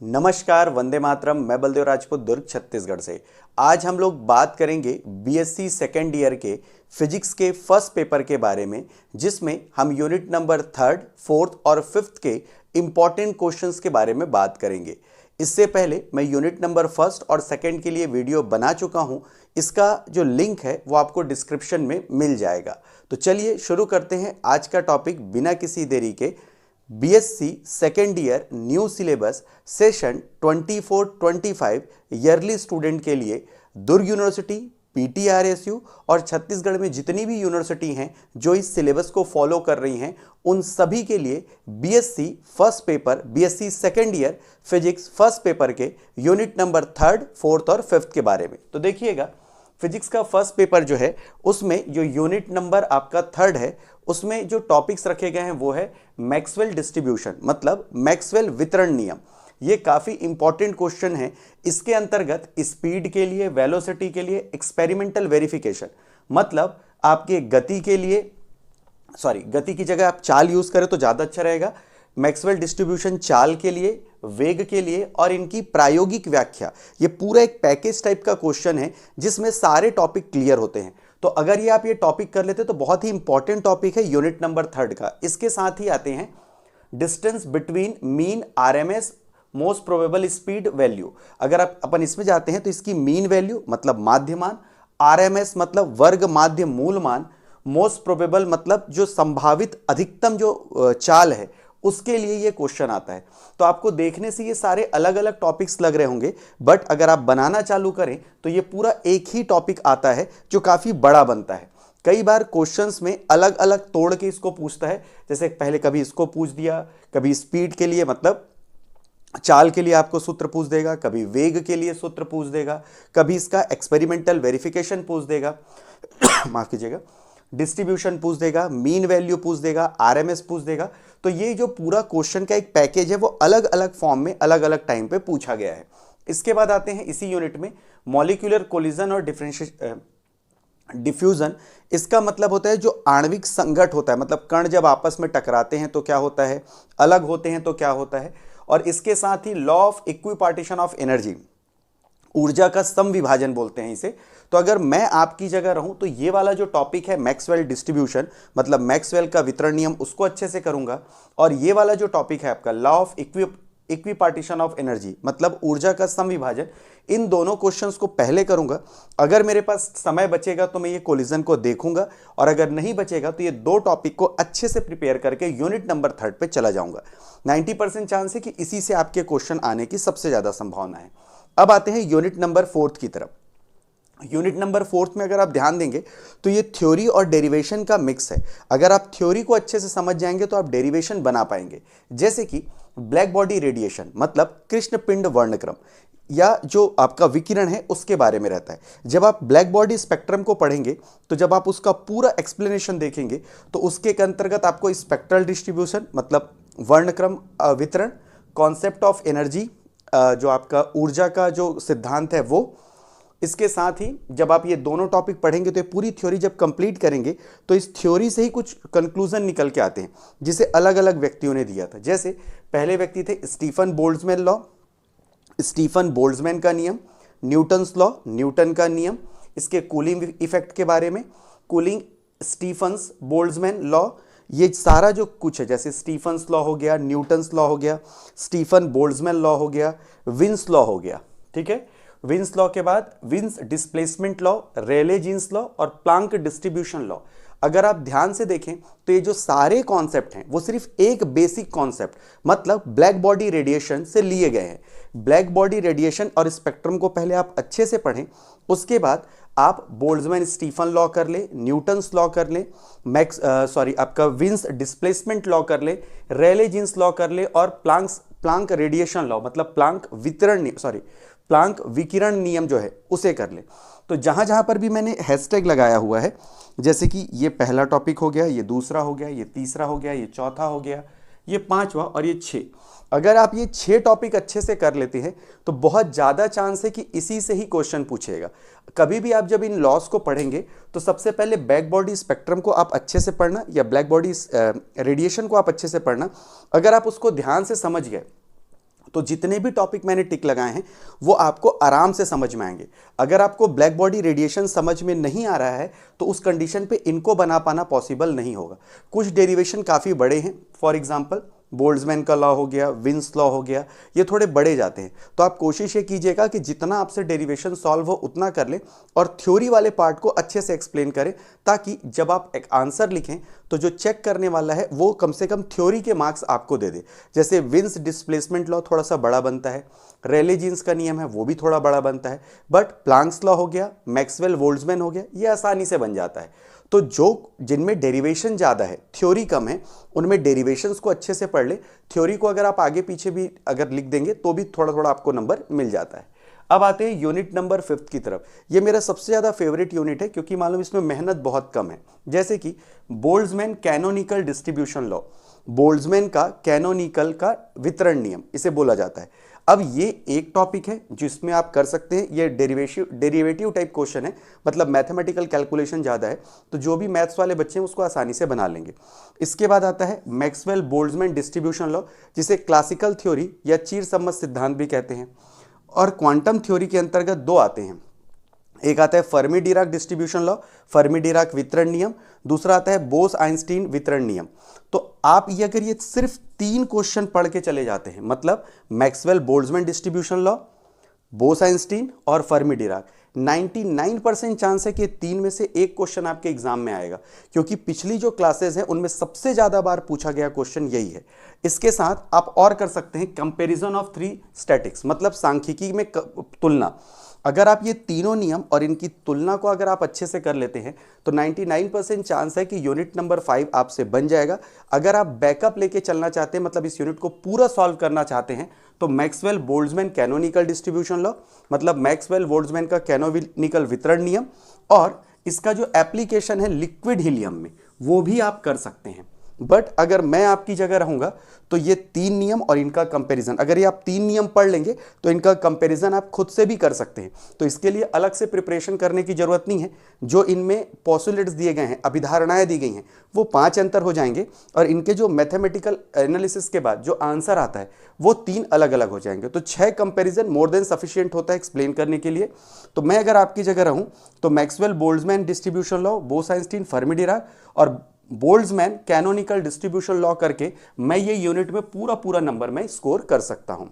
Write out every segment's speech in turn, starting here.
नमस्कार, वंदे मातरम। मैं बलदेव राजपूत, दुर्ग छत्तीसगढ़ से। आज हम लोग बात करेंगे बीएससी सेकेंड ईयर के फिजिक्स के फर्स्ट पेपर के बारे में, जिसमें हम यूनिट नंबर थर्ड, फोर्थ और फिफ्थ के इम्पॉर्टेंट क्वेश्चंस के बारे में बात करेंगे। इससे पहले मैं यूनिट नंबर फर्स्ट और सेकेंड के लिए वीडियो बना चुका हूं। इसका जो लिंक है वो आपको डिस्क्रिप्शन में मिल जाएगा। तो चलिए शुरू करते हैं आज का टॉपिक बिना किसी देरी के। BSc second year new syllabus session 24-25 yearly student के लिए दुर्ग यूनिवर्सिटी, पीटीआरएसयू और छत्तीसगढ़ में जितनी भी यूनिवर्सिटी हैं जो इस सिलेबस को फॉलो कर रही हैं, उन सभी के लिए BSc first paper, BSc second year physics first paper के यूनिट नंबर थर्ड, फोर्थ और फिफ्थ के बारे में। तो देखिएगा, फिजिक्स का फर्स्ट पेपर जो है उसमें जो यूनिट नंबर आपका थर्ड है, उसमें जो टॉपिक्स रखे गए हैं वो है मैक्सवेल डिस्ट्रीब्यूशन, मतलब मैक्सवेल वितरण नियम। ये काफ़ी इंपॉर्टेंट क्वेश्चन है। इसके अंतर्गत स्पीड के लिए, वेलोसिटी के लिए एक्सपेरिमेंटल वेरिफिकेशन, मतलब आपके गति के लिए, गति की जगह आप चाल यूज करें तो ज़्यादा अच्छा रहेगा। मैक्सवेल डिस्ट्रीब्यूशन चाल के लिए, वेग के लिए और इनकी प्रायोगिक व्याख्या, ये पूरा एक पैकेज टाइप का क्वेश्चन है जिसमें सारे टॉपिक क्लियर होते हैं। तो अगर ये आप ये टॉपिक कर लेते तो बहुत ही इंपॉर्टेंट टॉपिक है यूनिट नंबर थर्ड का। इसके साथ ही आते हैं distance between mean, RMS, most probable speed, value. अगर आप अपन इसमें जाते हैं तो इसकी मीन वैल्यू मतलब माध्यमान, आरएमएस मतलब वर्ग माध्य मूल मान, मोस्ट प्रोबेबल मतलब जो संभावित अधिकतम जो चाल है उसके लिए ये क्वेश्चन आता है। तो आपको देखने से ये सारे अलग अलग टॉपिक्स लग रहे होंगे, बट अगर आप बनाना चालू करें तो ये पूरा एक ही टॉपिक आता है जो काफी बड़ा बनता है। कई बार क्वेश्चंस में अलग अलग तोड़ के इसको पूछता है, जैसे पहले कभी इसको पूछ दिया, कभी स्पीड के लिए मतलब चाल के लिए आपको सूत्र पूछ देगा, कभी वेग के लिए सूत्र पूछ देगा, कभी इसका एक्सपेरिमेंटल वेरिफिकेशन पूछ देगा माफ कीजिएगा, डिस्ट्रीब्यूशन पूछ देगा, मीन वैल्यू पूछ देगा, आरएमएस पूछ देगा। तो ये जो पूरा क्वेश्चन का एक पैकेज है वो अलग अलग फॉर्म में अलग अलग टाइम पे पूछा गया है। इसके बाद आते हैं इसी यूनिट में मॉलिक्यूलर कोलिजन और डिफ्यूजन। इसका मतलब होता है जो आणविक संघट होता है, मतलब कण जब आपस में टकराते हैं तो क्या होता है, अलग होते हैं तो क्या होता है। और इसके साथ ही law of equipartition of energy, ऊर्जा का समविभाजन बोलते हैं इसे। तो अगर मैं आपकी जगह रहूं तो ये वाला जो टॉपिक है मैक्सवेल डिस्ट्रीब्यूशन, मतलब मैक्सवेल का वितरण नियम, उसको अच्छे से करूंगा। और ये वाला जो टॉपिक है आपका law of equipartition of energy, मतलब ऊर्जा का समविभाजन, इन दोनों क्वेश्चंस को पहले करूंगा। अगर मेरे पास समय बचेगा तो मैं ये कोलिजन को देखूंगा, और अगर नहीं बचेगा तो ये दो टॉपिक को अच्छे से प्रिपेयर करके यूनिट नंबर थर्ड पे चला जाऊंगा। 90% चांस है कि इसी से आपके क्वेश्चन आने की सबसे ज्यादा संभावना है। अब आते हैं यूनिट नंबर फोर्थ की तरफ। यूनिट नंबर फोर्थ में अगर आप ध्यान देंगे तो ये थ्योरी और डेरिवेशन का मिक्स है। अगर आप थ्योरी को अच्छे से समझ जाएंगे तो आप डेरिवेशन बना पाएंगे। जैसे कि ब्लैक बॉडी रेडिएशन, मतलब कृष्ण पिंड वर्णक्रम, या जो आपका विकिरण है उसके बारे में रहता है। जब आप ब्लैक बॉडी स्पेक्ट्रम को पढ़ेंगे तो जब आप उसका पूरा एक्सप्लेनेशन देखेंगे तो उसके अंतर्गत आपको स्पेक्ट्रल डिस्ट्रीब्यूशन, मतलब वर्णक्रम वितरण, कॉन्सेप्ट ऑफ एनर्जी, जो आपका ऊर्जा का जो सिद्धांत है वो, इसके साथ ही जब आप ये दोनों टॉपिक पढ़ेंगे तो ये पूरी थ्योरी जब कंप्लीट करेंगे तो इस थ्योरी से ही कुछ कंक्लूजन निकल के आते हैं जिसे अलग अलग व्यक्तियों ने दिया था। जैसे पहले व्यक्ति थे Stefan Boltzmann law, Stefan Boltzmann का नियम, न्यूटन्स लॉ, न्यूटन का नियम, इसके कूलिंग इफेक्ट के बारे में, कूलिंग, स्टीफन्स बोल्ट्जमैन लॉ, ये सारा जो कुछ है, जैसे स्टीफन्स लॉ हो गया, न्यूटन्स लॉ हो गया, स्टीफन बोल्ट्जमैन लॉ हो गया, विन्स लॉ हो गया। ठीक है, विन्स लॉ के बाद विन्स डिस्प्लेसमेंट लॉ, रेले जीन्स लॉ और प्लांक डिस्ट्रीब्यूशन लॉ। अगर आप ध्यान से देखें तो ये जो सारे कॉन्सेप्ट हैं वो सिर्फ एक बेसिक कॉन्सेप्ट, मतलब ब्लैक बॉडी रेडिएशन से लिए गए हैं। ब्लैक बॉडी रेडिएशन और स्पेक्ट्रम को पहले आप अच्छे से पढ़ें, उसके बाद आप बोल्ट्जमैन स्टीफन लॉ कर ले, न्यूटन्स लॉ कर ले, आपका विन्स डिस्प्लेसमेंट लॉ कर ले, रेले जीन्स लॉ कर ले, और प्लांक रेडिएशन लॉ, मतलब प्लांक विकिरण नियम जो है उसे कर ले। तो जहां जहां पर भी मैंने हैशटैग लगाया हुआ है, जैसे कि ये पहला टॉपिक हो गया, ये दूसरा हो गया, ये तीसरा हो गया, ये चौथा हो गया, ये पांचवा और ये 6, अगर आप ये 6 टॉपिक अच्छे से कर लेते हैं तो बहुत ज़्यादा चांस है कि इसी से ही क्वेश्चन पूछेगा। कभी भी आप जब इन लॉस को पढ़ेंगे तो सबसे पहले ब्लैक बॉडी स्पेक्ट्रम को आप अच्छे से पढ़ना, या ब्लैक बॉडी रेडिएशन को आप अच्छे से पढ़ना। अगर आप उसको ध्यान से समझ गए तो जितने भी टॉपिक मैंने टिक लगाए हैं वो आपको आराम से समझ में आएंगे। अगर आपको ब्लैक बॉडी रेडिएशन समझ में नहीं आ रहा है तो उस कंडीशन पे इनको बना पाना पॉसिबल नहीं होगा। कुछ डेरिवेशन काफ़ी बड़े हैं, फॉर एग्जांपल बोल्ट्जमैन का लॉ हो गया, विन्स लॉ हो गया, ये थोड़े बड़े जाते हैं। तो आप कोशिश ये कीजिएगा कि जितना आपसे डेरिवेशन सॉल्व हो उतना कर लें और थ्योरी वाले पार्ट को अच्छे से एक्सप्लेन करें, ताकि जब आप एक आंसर लिखें तो जो चेक करने वाला है वो कम से कम थ्योरी के मार्क्स आपको दे दे। जैसे विन्स डिस्प्लेसमेंट लॉ थोड़ा सा बड़ा बनता है, रेले जीन्स का नियम है वो भी थोड़ा बड़ा बनता है, बट प्लांक्स लॉ हो गया, मैक्सवेल बोल्ट्जमैन हो गया, ये आसानी से बन जाता है। तो जो जिनमें डेरिवेशन ज़्यादा है, थ्योरी कम है, उनमें डेरिवेशंस को अच्छे से पढ़ ले। थ्योरी को अगर आप आगे पीछे भी अगर लिख देंगे तो भी थोड़ा थोड़ा आपको नंबर मिल जाता है। अब आते हैं यूनिट नंबर 5 की तरफ। ये मेरा सबसे ज़्यादा फेवरेट यूनिट है क्योंकि मालूम इसमें मेहनत बहुत कम है। जैसे कि Boltzmann canonical distribution law, Boltzmann का कैनोनिकल का वितरण नियम इसे बोला जाता है। अब ये एक टॉपिक है जिसमें आप कर सकते हैं, ये डेरिवेटिव टाइप क्वेश्चन है, मतलब मैथमेटिकल कैलकुलेशन ज़्यादा है, तो जो भी मैथ्स वाले बच्चे हैं उसको आसानी से बना लेंगे। इसके बाद आता है मैक्सवेल बोल्ट्जमैन डिस्ट्रीब्यूशन लॉ, जिसे क्लासिकल थ्योरी या चिरसम्मत सिद्धांत भी कहते हैं। और क्वांटम थ्योरी के अंतर्गत दो आते हैं, एक आता है Fermi Dirac distribution law, Fermi Dirac वितरण नियम, दूसरा आता है बोस आइंस्टीन वितरण नियम। तो आप ये अगर ये सिर्फ 3 क्वेश्चन पढ़ के चले जाते हैं, मतलब Maxwell Boltzmann distribution law, Bose Einstein और फर्मी डिराक, 99% चांस है कि 3 में से एक क्वेश्चन आपके एग्जाम में आएगा, क्योंकि पिछली जो क्लासेस हैं उनमें सबसे ज़्यादा बार पूछा गया क्वेश्चन यही है। इसके साथ आप और कर सकते हैं कंपैरिजन ऑफ 3 स्टैटिक्स, मतलब सांख्यिकी में तुलना। अगर आप ये तीनों नियम और इनकी तुलना को अगर आप अच्छे से कर लेते हैं तो 99% चांस है कि यूनिट नंबर 5 आपसे बन जाएगा। अगर आप बैकअप लेके चलना चाहते हैं, मतलब इस यूनिट को पूरा सॉल्व करना चाहते हैं, तो Maxwell Boltzmann canonical distribution law, मतलब मैक्सवेल बोल्ट्जमैन का कैनोनिकल वितरण नियम, और इसका जो एप्लीकेशन है लिक्विड हीलियम में, वो भी आप कर सकते हैं। बट अगर मैं आपकी जगह रहूंगा तो ये 3 नियम और इनका कंपैरिजन, अगर ये आप 3 नियम पढ़ लेंगे तो इनका कंपैरिजन आप खुद से भी कर सकते हैं। तो इसके लिए अलग से प्रिपरेशन करने की जरूरत नहीं है। जो इनमें पोस्टुलेट्स दिए गए हैं, अभिधारणाएं दी गई हैं, वो 5 अंतर हो जाएंगे और इनके जो मैथमेटिकल एनालिसिस के बाद जो आंसर आता है वो 3 अलग अलग हो जाएंगे। तो 6 कंपेरिजन मोर देन सफिशियंट होता है एक्सप्लेन करने के लिए। तो मैं अगर आपकी जगह रहूं तो Maxwell Boltzmann distribution law, Bose Einstein Fermi Dirac और बोल्ट्जमैन कैनोनिकल डिस्ट्रीब्यूशन लॉ करके मैं ये यूनिट में पूरा नंबर मैं स्कोर कर सकता हूं।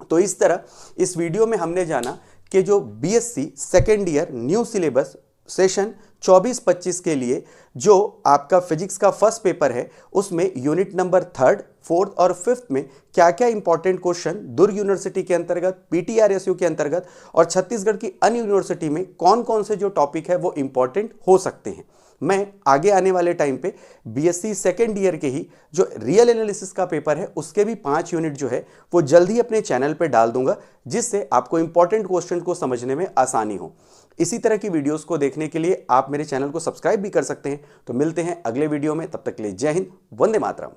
तो इस तरह इस वीडियो में हमने जाना कि जो BSc second year new syllabus session 24-25 के लिए जो आपका फिजिक्स का फर्स्ट पेपर है, उसमें यूनिट नंबर 3, 4 और 5 में क्या क्या इंपॉर्टेंट क्वेश्चन दुर्ग यूनिवर्सिटी के अंतर्गत, पीटीआरएसयू के अंतर्गत और छत्तीसगढ़ की अन्य यूनिवर्सिटी में कौन कौन से जो टॉपिक है वो इंपॉर्टेंट हो सकते हैं, मैं आगे आने वाले टाइम पे बीएससी सेकेंड ईयर के ही जो रियल एनालिसिस का पेपर है उसके भी 5 यूनिट जो है वो जल्द ही अपने चैनल पे डाल दूंगा, जिससे आपको इंपॉर्टेंट क्वेश्चन को समझने में आसानी हो। इसी तरह की वीडियोस को देखने के लिए आप मेरे चैनल को सब्सक्राइब भी कर सकते हैं। तो मिलते हैं अगले वीडियो में, तब तक के लिए जय हिंद, वंदे मातरम।